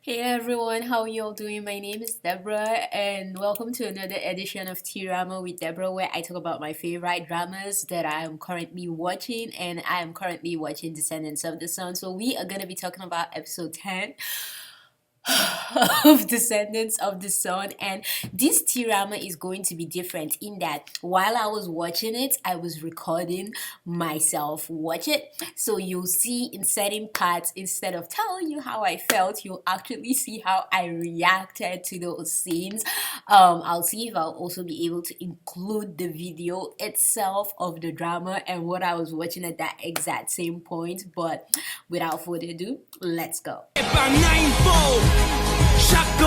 Hey everyone, how are you all doing? My name is Deborah and welcome to another edition of TEARAMA with Deborah, where I talk about my favorite dramas that I am currently watching, and I am currently watching Descendants of the Sun. So we are going to be talking about episode 10 of Descendants of the Sun, and this T-Rama is going to be different in that while I was watching it, I was recording myself watch it. So you'll see in certain parts, instead of telling you how I felt, you'll actually see how I reacted to those scenes. I'll see if I'll also be able to include the video itself of the drama and what I was watching at that exact same point. But without further ado, let's go. 샷건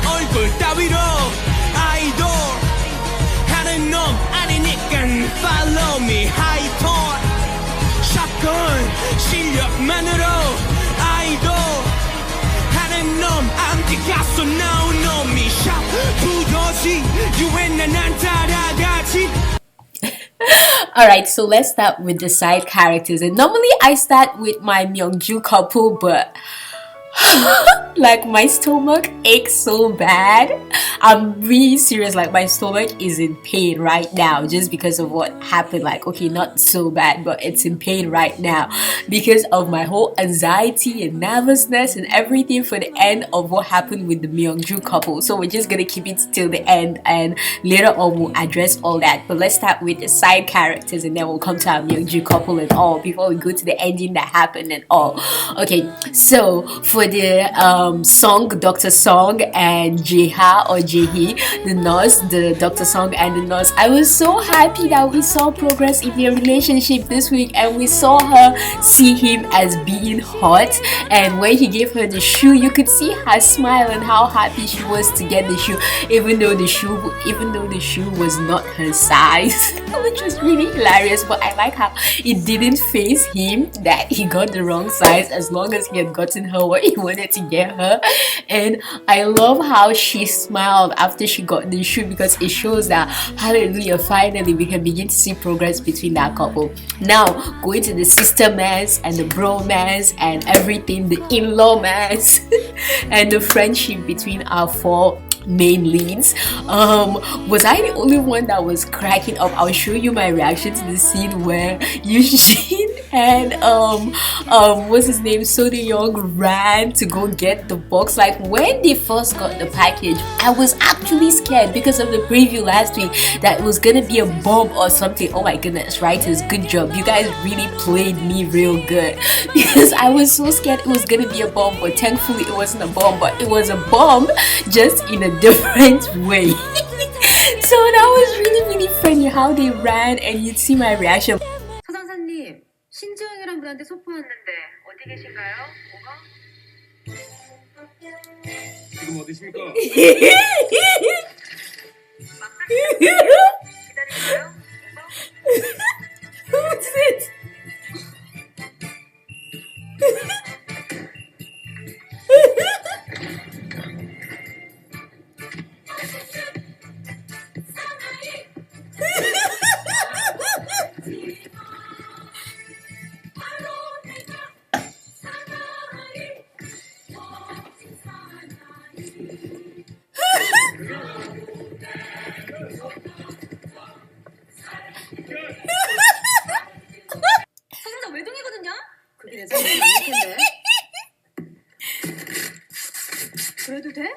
얼굴 따위로 아이돌 하는 놈 아니니깐 follow me 하이톤 샷건 실력만으로 아이돌 하는 놈 암기 가서 나온 놈이 샷 부도지 유엔나 난 따라가지. Alright, so let's start with the side characters, and normally I start with my Myungju couple, but like my stomach aches so bad. I'm really serious, like my stomach is in pain right now just because of what happened. Like, okay, not so bad, but it's in pain right now because of my whole anxiety and nervousness and everything for the end of what happened with the Myungju couple. So we're just gonna keep it till the end, and later on we'll address all that. But let's start with the side characters and then we'll come to our Myungju couple and all before we go to the ending that happened and all. Okay, so for the Song, Dr. Song and Jeha or Jehi, the nurse, the Dr. Song and the nurse, I was so happy that we saw progress in their relationship this week, and we saw her see him as being hot. And when he gave her the shoe, you could see her smile and how happy she was to get the shoe, even though the shoe was not her size, which was really hilarious. But I like how it didn't faze him that he got the wrong size, as long as he had gotten her what he wanted to get her. And I love how she smiled after she got the shoe, because it shows that, hallelujah, finally we can begin to see progress between that couple. Now going to the sister mans and the bromance and everything, the in-law mans and the friendship between our four main leads. Was I the only one that was cracking up? I'll show you my reaction to the scene where Yushin and what's his name, So De Young ran to go get the box. Like, when they first got the package, I was actually scared because of the preview last week that it was gonna be a bomb or something. Oh my goodness, writers, good job, you guys really played me real good, because I was so scared it was gonna be a bomb. But thankfully it wasn't a bomb, but it was a bomb just in a different way. So that was really funny how they ran, and you'd see my reaction. 서장사님, 신지영이란 분한테 소포 왔는데 어디 계신가요? 지금 어디십니까? 기다리세요. Who's it? 서장사 외동이거든요? 그게 내 잘못은 아닐 텐데. 그래도 돼?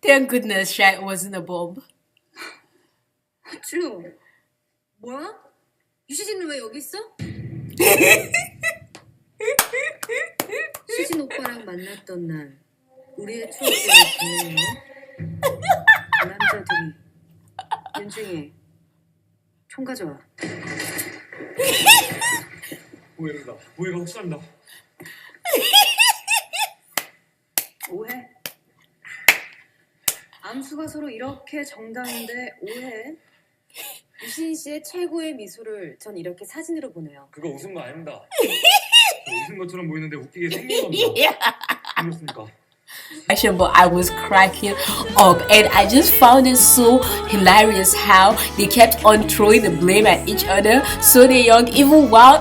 Thank goodness Shaq wasn't a bomb. 주, 뭐야? 유시진은 왜 여기 있어? 시진 오빠랑 만났던 날 우리의 추억들을 보내요. 남자들이 윤중이 총 가져와. 오해입니다. 오해가 확실합니다. 오해? 암수가 서로 이렇게 정다운데 오해? 유신 씨의 최고의 미소를 전 이렇게 사진으로 보내요. 그거 웃은 거 아닙니다. 웃은 것처럼 보이는데 웃기게 생긴 겁니다. 그렇습니까? But I was cracking up, and I just found it so hilarious how they kept on throwing the blame at each other. So the young, even while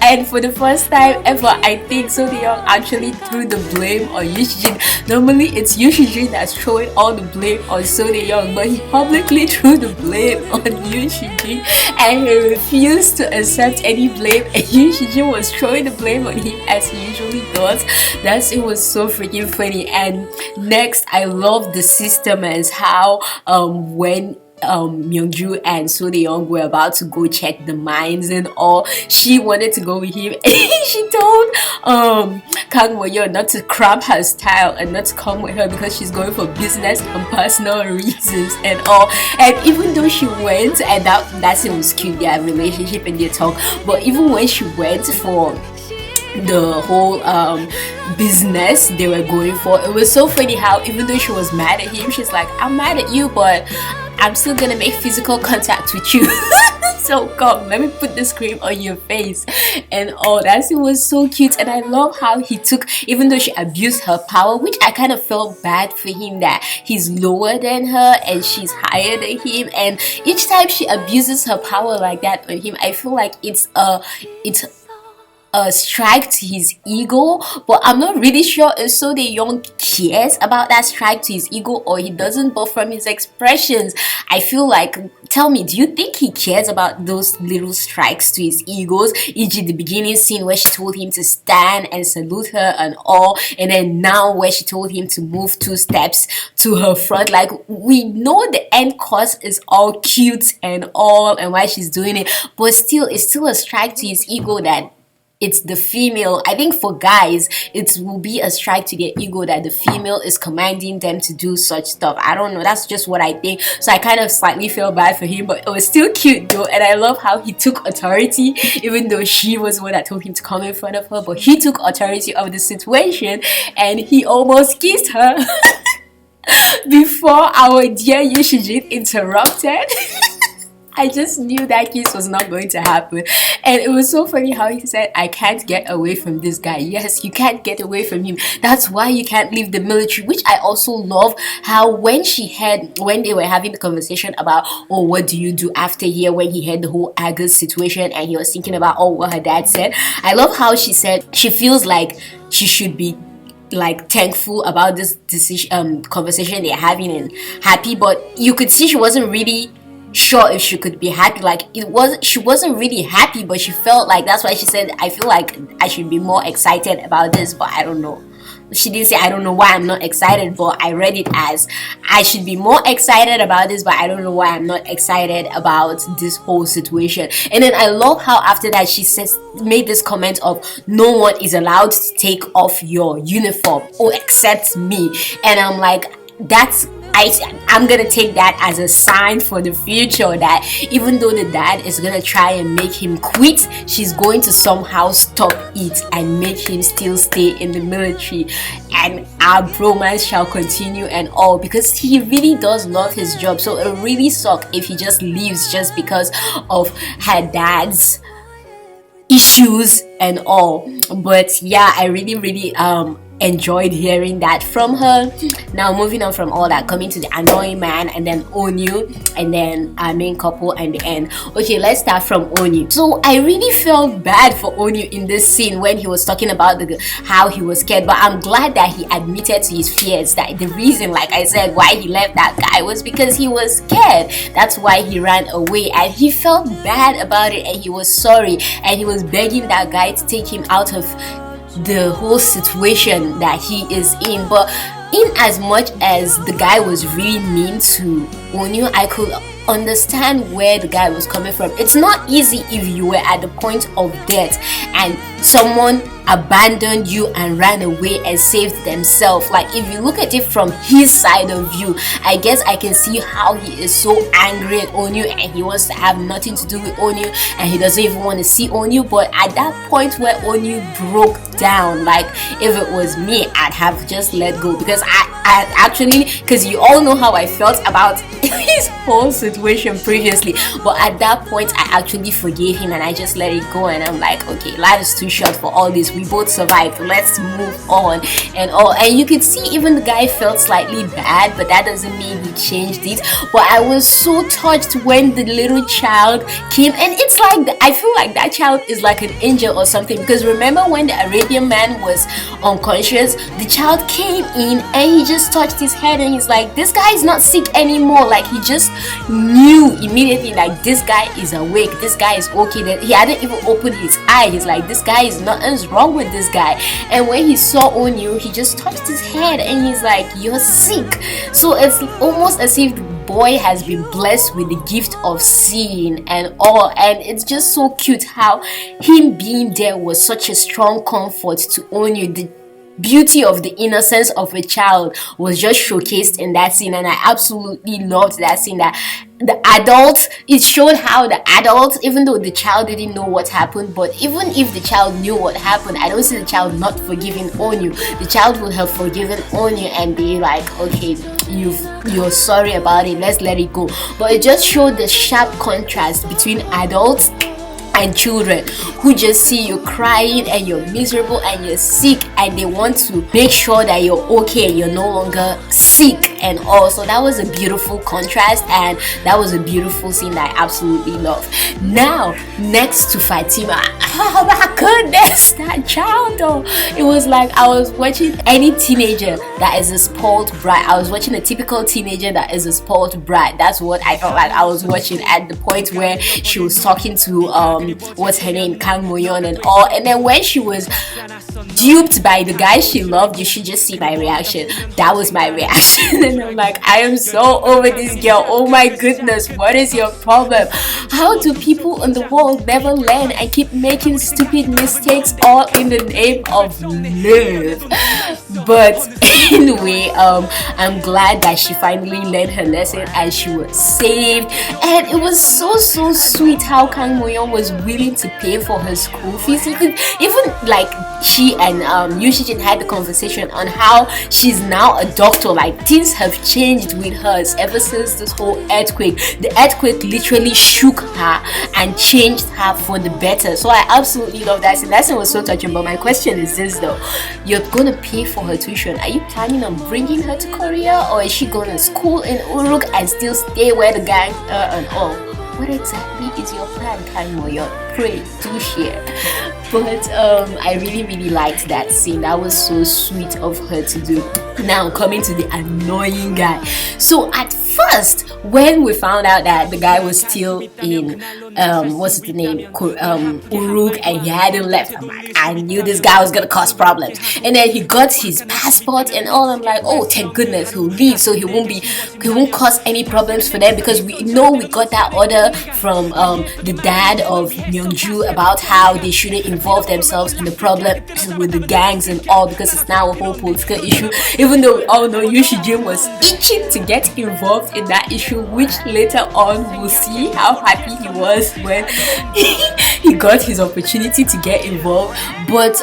and for the first time ever, I think So the young actually threw the blame on Yushijin. Normally it's Yushijin that's throwing all the blame on So the young, but he publicly threw the blame on Yushijin, and he refused to accept any blame, and Yushijin was throwing the blame on him as he usually does. It was so freaking funny. And next, I love the system as how when Myungju and So Young were about to go check the mines and all, she wanted to go with him, and she told Kang Mo-yeon not to cramp her style and not to come with her because she's going for business and personal reasons and all. And even though she went, and that scene was cute, their relationship and their talk, but even when she went for the whole business they were going for, it was so funny how even though she was mad at him, she's like, I'm mad at you, but I'm still gonna make physical contact with you. So come, let me put this cream on your face and all. That scene was so cute, and I love how he took, even though she abused her power, which I kind of felt bad for him that he's lower than her and she's higher than him, and each time she abuses her power like that on him, I feel like it's a strike to his ego. But I'm not really sure if So Young cares about that strike to his ego or he doesn't. But from his expressions, I feel like, tell me, do you think he cares about those little strikes to his egos, e.g. the beginning scene where she told him to stand and salute her and all, and then now where she told him to move 2 steps to her front? Like, we know the end cause is all cute and all and why she's doing it, but still, it's still a strike to his ego that it's the female. I think for guys, it will be a strike to their ego that the female is commanding them to do such stuff. I don't know, that's just what I think. So I kind of slightly feel bad for him, but it was still cute though. And I love how he took authority, even though she was the one that told him to come in front of her, but he took authority of the situation and he almost kissed her before our dear Yushijin interrupted. I just knew that kiss was not going to happen. And it was so funny how he said, I can't get away from this guy. Yes, you can't get away from him. That's why you can't leave the military. Which I also love how when they were having the conversation about, oh, what do you do after here, when he had the whole Agus situation and he was thinking about, oh, what her dad said. I love how she said she feels like she should be like thankful about this decision, conversation they're having and happy, but you could see she wasn't really sure if she could be happy. Like, she wasn't really happy, but she felt like, that's why she said, I feel like I should be more excited about this, but I don't know. She didn't say I don't know why I'm not excited, but I read it as I should be more excited about this, but I don't know why I'm not excited about this whole situation. And then I love how after that she made this comment of, no one is allowed to take off your uniform, except me. And I'm like, I'm gonna take that as a sign for the future that even though the dad is gonna try and make him quit, she's going to somehow stop it and make him still stay in the military, and our bromance shall continue and all, because he really does love his job. So it really sucks if he just leaves just because of her dad's issues and all. But yeah, I really enjoyed hearing that from her. Now moving on from all that, coming to the annoying man and then Onyu and then our main couple and the end. Okay, let's start from Onyu. So I really felt bad for Onyu in this scene when he was talking about how he was scared, but I'm glad that he admitted to his fears, that the reason, like I said, why he left that guy was because he was scared. That's why he ran away, and he felt bad about it and he was sorry, and he was begging that guy to take him out of the whole situation that he is in. But in as much as the guy was really mean to Onyu, I could understand where the guy was coming from. It's not easy if you were at the point of death and someone abandoned you and ran away and saved themselves. Like, if you look at it from his side of view, I guess I can see how he is so angry at Onyu and he wants to have nothing to do with Onyu and he doesn't even want to see Onyu. But at that point where Onyu broke down, like, if it was me, I'd have just let go, because I actually, because you all know how I felt about his whole situation previously, but at that point I actually forgave him and I just let it go, and I'm like, okay, life is too short for all this we both survived, let's move on and all. And you could see even the guy felt slightly bad, but that doesn't mean he changed it. But I was so touched when the little child came, and it's like I feel like that child is like an angel or something, because remember when the Arabian man was unconscious, the child came in and he just touched his head and he's like, this guy is not sick anymore. Like he just knew immediately, like this guy is awake, this guy is okay. That he hadn't even opened his eye. He's like, this guy is nothing's wrong with this guy. And when he saw Onyu, he just touched his head and he's like, you're sick. So it's almost as if the boy has been blessed with the gift of seeing and all. And it's just so cute how him being there was such a strong comfort to Onyu. The beauty of the innocence of a child was just showcased in that scene, and I absolutely loved that scene. That the adults, it showed how the adults, even though the child didn't know what happened, but even if the child knew what happened, I don't see the child not forgiving Onyu. The child would have forgiven Onyu and be like, okay, you're sorry about it, let's let it go. But it just showed the sharp contrast between adults and children who just see you crying and you're miserable and you're sick, and they want to make sure that you're okay, you're no longer sick and all. So that was a beautiful contrast, and that was a beautiful scene that I absolutely love. Now next to Fatima, oh my goodness, that child though, it was like I was watching any teenager that is a spoiled brat. I was watching a typical teenager that is a spoiled brat. That's what I felt like I was watching at the point where she was talking to what's her name, Kang Moyeon and all. And then when she was duped by the guy she loved, you should just see my reaction. That was my reaction. And I'm like, I am so over this girl. Oh my goodness, what is your problem? How do people in the world never learn and keep making stupid mistakes all in the name of love? But anyway, I'm glad that she finally learned her lesson and she was saved. And it was so sweet how Kang Moyeon was willing to pay for her school fees. Even like she and Yoo Shi-jin had the conversation on how she's now a doctor. Like things have changed with her ever since this whole earthquake. The earthquake literally shook her and changed her for the better. So I absolutely love that scene. That scene was so touching. But my question is this though: you're gonna pay for her tuition. Are you planning on bringing her to Korea, or is she going to school in Uruk and still stay where the gang and all? What exactly is your plan, Kang Moyeon? Pray, do share. But I really liked that scene. That was so sweet of her to do. Now coming to the annoying guy. So at first, when we found out that the guy was still in what's the name, Uruk, and he hadn't left, I'm like, I knew this guy was gonna cause problems. And then he got his passport and all. I'm like, oh, thank goodness he'll leave, so he won't cause any problems for them, because we know we got that order from the dad of Myungju about how they shouldn't involve themselves in the problem with the gangs and all, because it's now a whole political issue. Even though we all know Yoo Shi-jin was itching to get involved in that issue, which later on we'll see how happy he was when he got his opportunity to get involved. But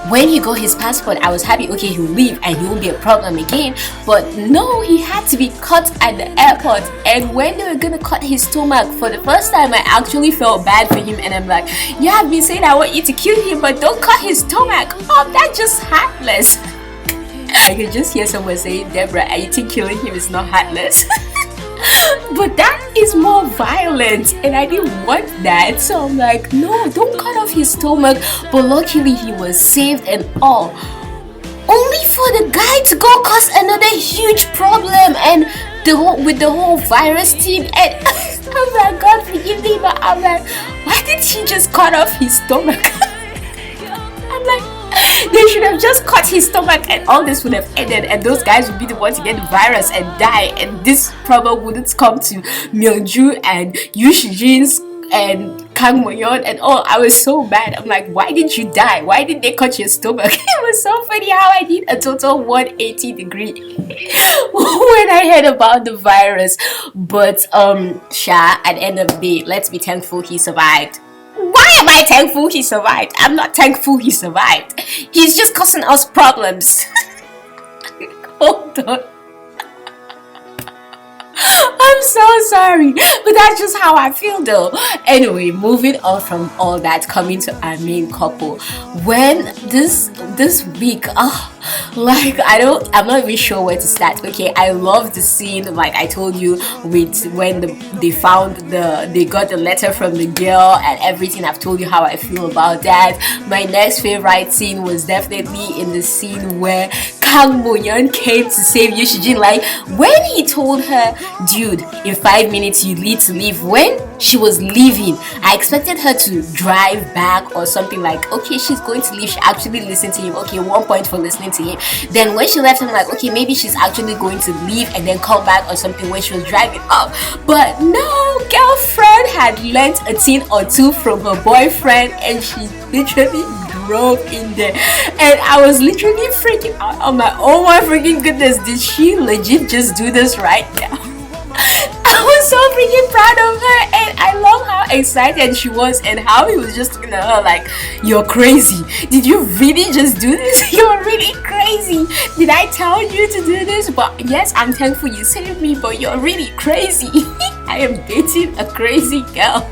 when he got his passport, I was happy, okay, he'll leave and he won't be a problem again. But no, he had to be cut at the airport. And when they were gonna cut his stomach, for the first time I actually felt bad for him, and I'm like, you have been saying I want you to kill him, but don't cut his stomach. Oh, that's just heartless. I could just hear someone saying, Deborah, I think killing him is not heartless. But that is more violent, and I didn't want that. So I'm like, no, don't cut off his stomach. But luckily he was saved and all, only for the guy to go cause another huge problem and with the whole virus team. And I'm like, God forgive me, but I'm like, why did he just cut off his stomach? I'm like, they should have just cut his stomach and all this would have ended, and those guys would be the ones to get the virus and die, and this problem wouldn't come to Myungju and Yoo Shi-jin's and Kang Moyeon and all. I was so mad. I'm like, why did you die? Why did they cut your stomach? It was so funny how I did a total 180 degree when I heard about the virus. But Sha, at the end of the day, let's be thankful he survived. Why am I thankful he survived? I'm not thankful he survived. He's just causing us problems. Hold on. I'm so sorry, but that's just how I feel though. Anyway, moving on from all that, coming to our main couple. When this week, like I'm not even sure where to start. Okay, I love the scene, like I told you, with when they got the letter from the girl and everything. I've told you how I feel about that. My next favorite scene was definitely in the scene where Kang Moyeon came to save Yoshijin. Like when he told her, dude, in 5 minutes you need to leave. When she was leaving, I expected her to drive back or something, like, okay, she's going to leave. She actually listened to him. Okay, 1 point for listening to him. Then when she left, I'm like, okay, maybe she's actually going to leave and then come back or something when she was driving up. But no, girlfriend had lent a thing or two from her boyfriend and she literally drove in there, and I was literally freaking out. I'm like, oh my freaking goodness, did she legit just do this right now? I was so freaking proud of her, and I love how excited she was and how he was just looking at her like, you're crazy. Did you really just do this? You're really crazy. Did I tell you to do this? But yes, I'm thankful you saved me, but you're really crazy. I am dating a crazy girl.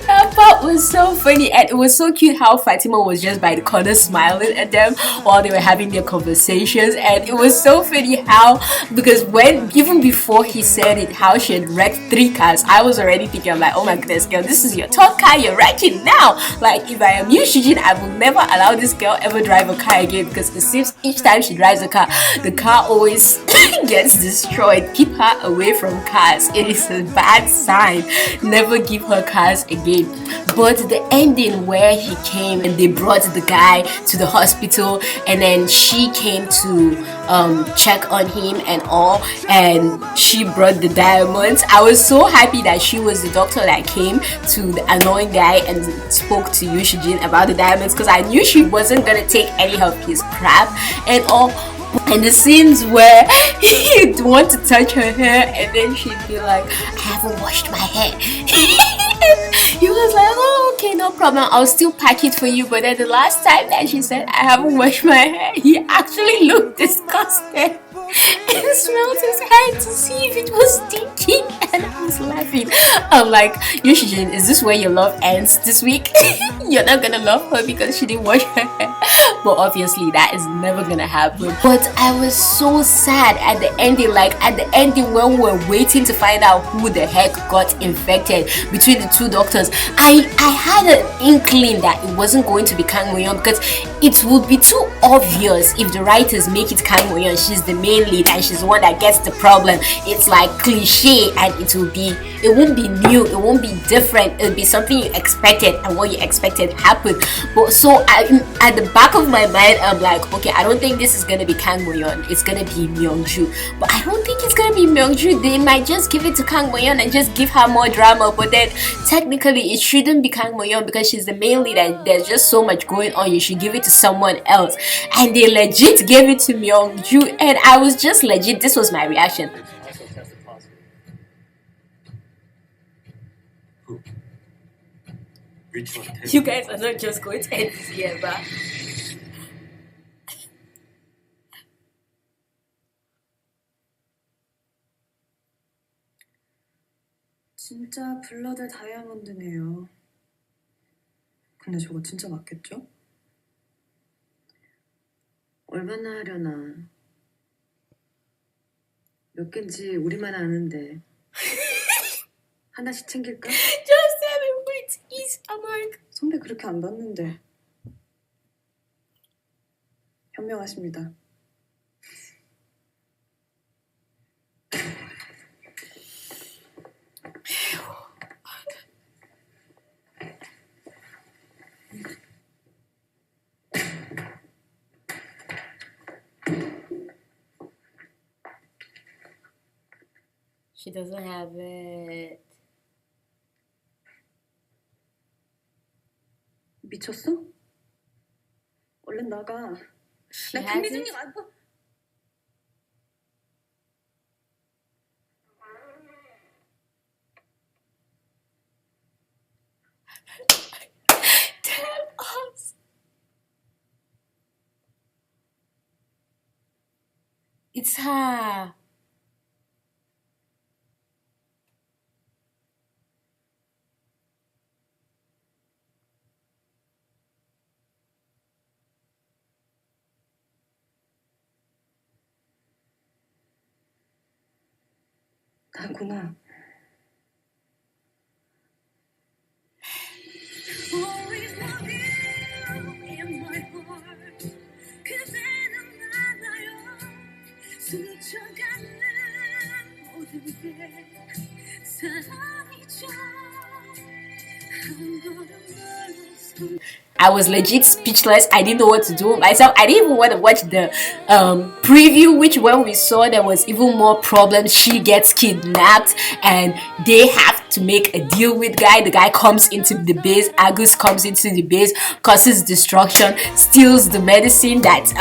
That part was so funny, and it was so cute how Fatima was just by the corner smiling at them while they were having their conversations. And it was so funny how, because when even before he said it, how she had wrecked 3 cars, I was already thinking, I'm like, oh my goodness, girl, this is your third car you're wrecking now. Like, if I am you, Shijin, I will never allow this girl ever drive a car again, because it seems each time she drives a car, the car always gets destroyed. Keep her away from cars. It is a bad sign. Never give her cars again. But the ending where he came and they brought the guy to the hospital, and then she came to check on him and all, and she brought the diamonds. I was so happy that she was the doctor that came to the annoying guy and spoke to Yushijin about the diamonds, because I knew she wasn't gonna take any of his crap and all. And the scenes where he'd want to touch her hair and then she'd be like, I haven't washed my hair. And he was like, oh, okay, no problem, I'll still pack it for you. But then the last time that she said, I haven't washed my hair, he actually looked disgusted and smelled his hair to see if it was stinky. And I was laughing. I'm like, Yoshijin, is this where your love ends this week? You're not gonna love her because she didn't wash her hair. But obviously that is never gonna happen. But I was so sad at the ending, like at the ending when we were waiting to find out who the heck got infected between the two doctors. I had an inkling that it wasn't going to be Kang Moyeon, because it would be too obvious if the writers make it Kang Moyeon. She's the main lead and she's the one that gets the problem. It's like cliche, and it won't be new, it won't be different, it'll be something you expected, and what you expected happened. But so at the back of my mind, I'm like, okay, I don't think this is gonna be Kang Moyeon, it's gonna be Myungju. But I don't think it's gonna be Myungju. They might just give it to Kang Moyeon and just give her more drama, but then technically it shouldn't be Kang Moyeon because she's the main lead and there's just so much going on. You should give it to someone else. And they legit gave it to Myungju, and I was just legit, this was my reaction. Also tested positive. Who? Which one? You guys are not just going to end this year, but 진짜 블러드 다이아몬드네요. 근데 저거 진짜 맞겠죠? 얼마나 하려나. 몇 갠지 우리만 아는데. 하나씩 챙길까? just 7 weeks each. I'm like, 선배 그렇게 안 받는데. 현명하십니다. she doesn't have it. 미쳤어? 얼른 나가. She 나 has 김미준이 it. 왔고. Tell us. It's her. 나구나. I was legit speechless. I didn't know what to do with myself. I didn't even want to watch the preview, which when we saw there was even more problems. She gets kidnapped and they have to make a deal with guy. The guy comes into the base. Agus comes into the base, causes destruction, steals the medicine that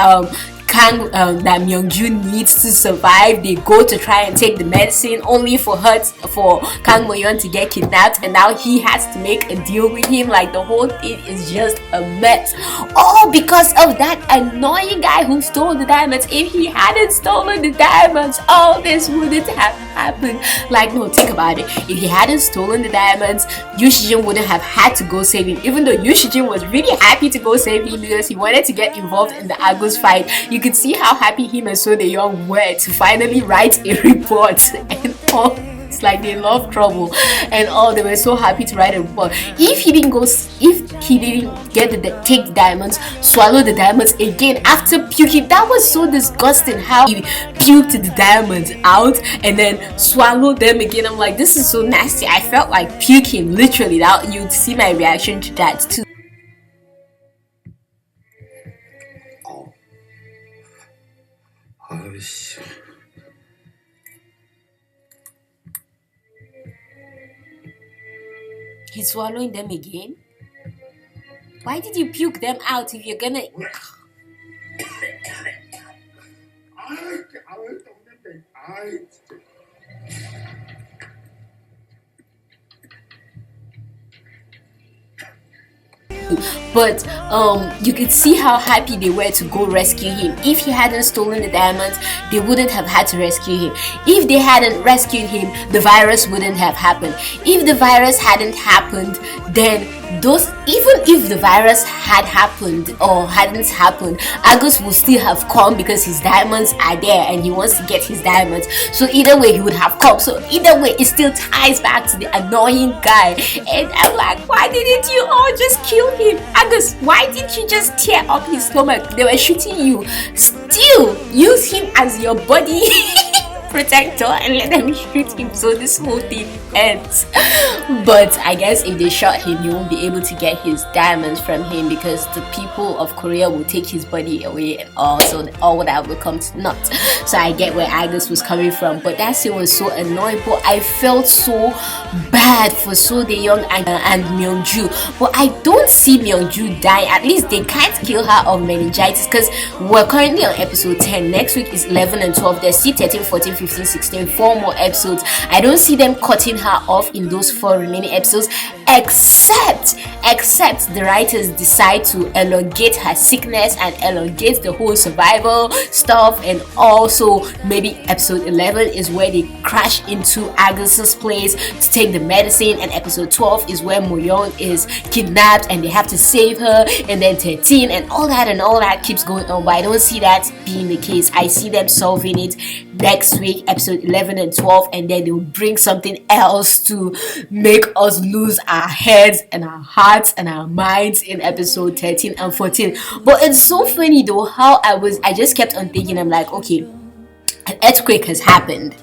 that Myungju needs to survive. They go to try and take the medicine, only for Kang Moyeon to get kidnapped, and now he has to make a deal with him. Like, the whole thing is just a mess, all because of that annoying guy who stole the diamonds. If he hadn't stolen the diamonds, all this wouldn't have happened. Like, no, think about it. If he hadn't stolen the diamonds, Yu Shijin wouldn't have had to go save him, even though Yu Shijin was really happy to go save him because he wanted to get involved in the Agus fight. You could see how happy him and So Young were to finally write a report and all. It's like they love trouble and all. They were so happy to write a report. If he didn't get take the diamonds, swallow the diamonds again after puking, that was so disgusting how he puked the diamonds out and then swallowed them again. I'm like, this is so nasty. I felt like puking, literally. That you'd see my reaction to that too. He's swallowing them again? Why did you puke them out if you're gonna... But you could see how happy they were to go rescue him. If he hadn't stolen the diamonds, they wouldn't have had to rescue him. If they hadn't rescued him, the virus wouldn't have happened. If the virus hadn't happened, then even if the virus had happened or hadn't happened, Agus would still have come because his diamonds are there and he wants to get his diamonds. So either way, he would have come. So either way, it still ties back to the annoying guy. And I'm like, why didn't you all just kill him? Agus, why didn't you just tear up his stomach? They were shooting you. Still use him as your body protector and let them shoot him so this whole thing ends. But I guess if they shot him, you won't be able to get his diamonds from him because the people of Korea will take his body away and so all that will come to naught. So I get where Agus was coming from, but that scene was so annoying. But I felt so bad for So Young and Myungju. But I don't see Myungju dying. At least they can't kill her of meningitis because we're currently on episode 10. Next week is 11 and 12. There's still 13, 14, 15, 16, 4 more episodes. I don't see them cutting her off in those 4 remaining episodes, except the writers decide to elongate her sickness and elongate the whole survival stuff. And also maybe episode 11 is where they crash into Agnes's place to take the medicine, and episode 12 is where Moyeon is kidnapped and they have to save her, and then 13 and all that keeps going on. But I don't see that being the case. I see them solving it next week, episode 11 and 12, and then they will bring something else to make us lose our heads and our hearts and our minds in episode 13 and 14. But it's so funny though how I just kept on thinking, I'm like, okay, an earthquake has happened,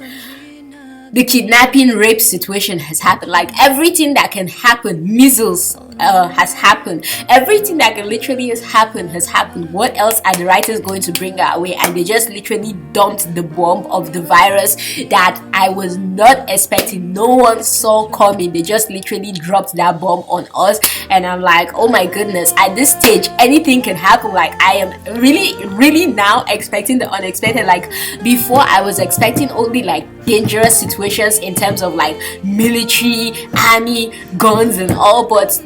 the kidnapping rape situation has happened, like everything that can happen, measles has happened, everything that can literally has happened. What else are the writers going to bring our way? And they just literally dumped the bomb of the virus that I was not expecting, no one saw coming. They just literally dropped that bomb on us, and I'm like, oh my goodness, at this stage anything can happen. Like, I am really now expecting the unexpected. Like, before I was expecting only like dangerous situations in terms of like military, army, guns and all, but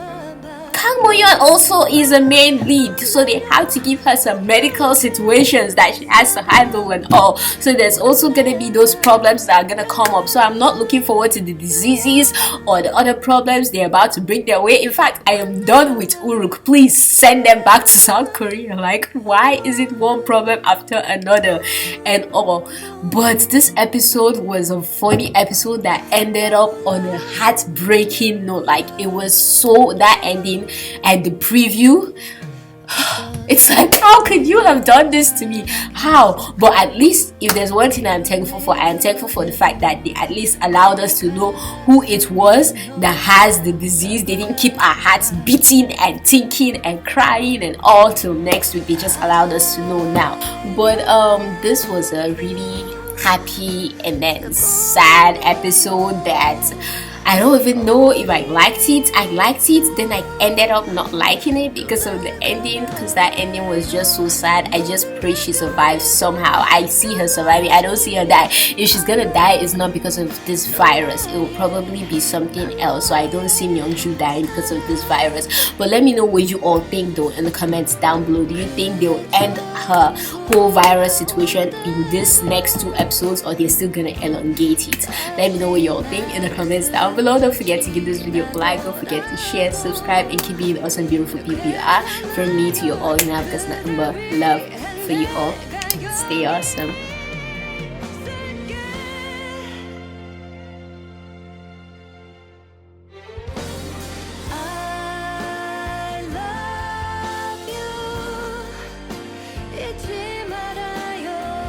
Kang Moyon also is a main lead, so they have to give her some medical situations that she has to handle and all. So there's also gonna be those problems that are gonna come up. So I'm not looking forward to the diseases or the other problems they're about to bring their way. In fact, I am done with Uruk. Please send them back to South Korea. Like, why is it one problem after another and all? But this episode was a funny episode that ended up on a heartbreaking note. Like, it was so, that ending and the preview, it's like, how could you have done this to me? How? But at least, if there's one thing I'm thankful for, I am thankful for the fact that they at least allowed us to know who it was that has the disease. They didn't keep our hearts beating and thinking and crying and all till next week. They just allowed us to know now. But this was a really happy and then sad episode that I don't even know if I liked it. I liked it, then I ended up not liking it because of the ending, because that ending was just so sad. I just pray she survives somehow. I see her surviving. I don't see her die. If she's gonna die, it's not because of this virus. It will probably be something else. So I don't see Myungju dying because of this virus. But let me know what you all think though in the comments down below. Do you think they'll end her whole virus situation in this next 2 episodes, or they're still gonna elongate it? Let me know what you all think in the comments down below. Don't forget to give this video a like, don't forget to share, subscribe, and keep being the awesome beautiful people you are. From me to you all, you know, because nothing but love for you all. Stay awesome.